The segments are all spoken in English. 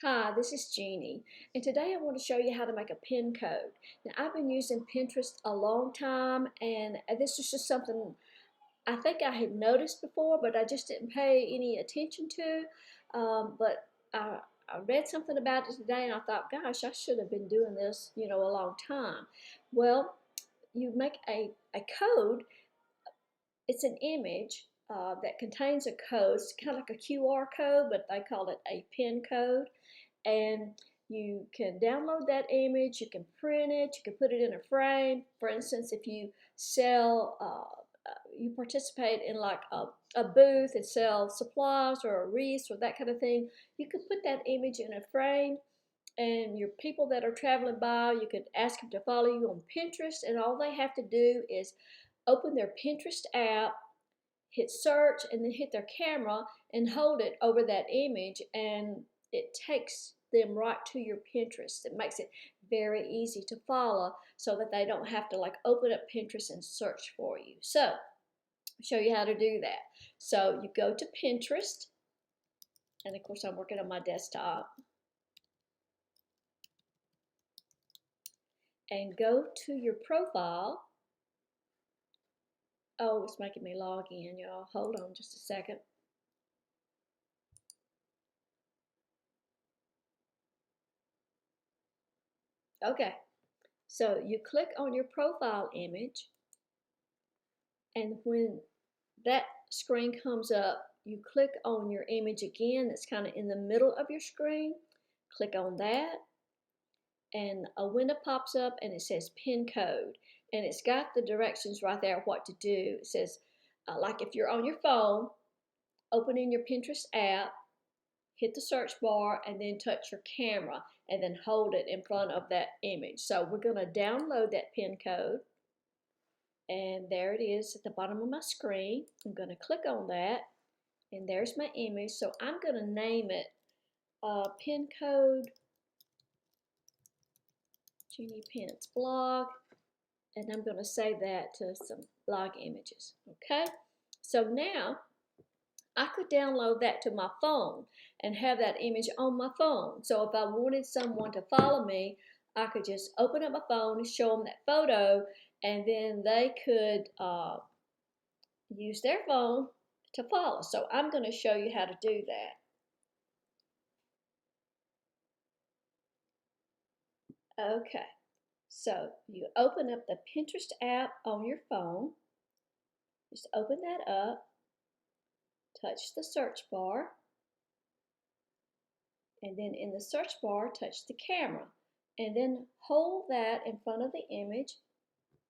Hi, this is Jeannie, and today I want to show you how to make a pin code. Now, I've been using Pinterest a long time, and this is just something I think I had noticed before, but I just didn't pay any attention to. But I read something about it today, and I thought, gosh, I should have been doing this, a long time. Well, you make a code. It's an image that contains a code. It's kind of like a QR code, but they call it a pin code. And you can download that image, you can print it, you can put it in a frame. For instance, if you sell, you participate in like a booth and sell supplies or a wreath or that kind of thing, you could put that image in a frame, and your people that are traveling by, you could ask them to follow you on Pinterest, and all they have to do is open their Pinterest app, hit search, and then hit their camera and hold it over that image, and it takes them right to your Pinterest. It makes it very easy to follow so that they don't have to like open up Pinterest and search for you. So I'll show you how to do that. So you go to Pinterest, and of course I'm working on my desktop, and go to your profile. Oh, it's making me log in, y'all. Hold on just a second. Okay, so you click on your profile image, and when that screen comes up, you click on your image again that's kind of in the middle of your screen. Click on that, and a window pops up and it says pin code, and it's got the directions right there what to do. It says like if you're on your phone, opening your Pinterest app, hit the search bar, and then touch your camera and then hold it in front of that image. So we're going to download that pin code, and there it is at the bottom of my screen. I'm going to click on that, and there's my image. So I'm going to name it pin code Jeannie Pence blog, and I'm going to save that to some blog images. Okay, so now I could download that to my phone and have that image on my phone. So if I wanted someone to follow me, I could just open up my phone and show them that photo, and then they could use their phone to follow. So I'm going to show you how to do that. Okay, so you open up the Pinterest app on your phone. Just open that up, touch the search bar, and then in the search bar, touch the camera, and then hold that in front of the image.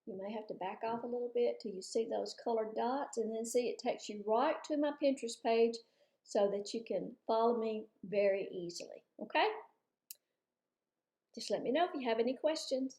You may have to back off a little bit till you see those colored dots, and then see it takes you right to my Pinterest page so that you can follow me very easily. Okay? Just let me know if you have any questions.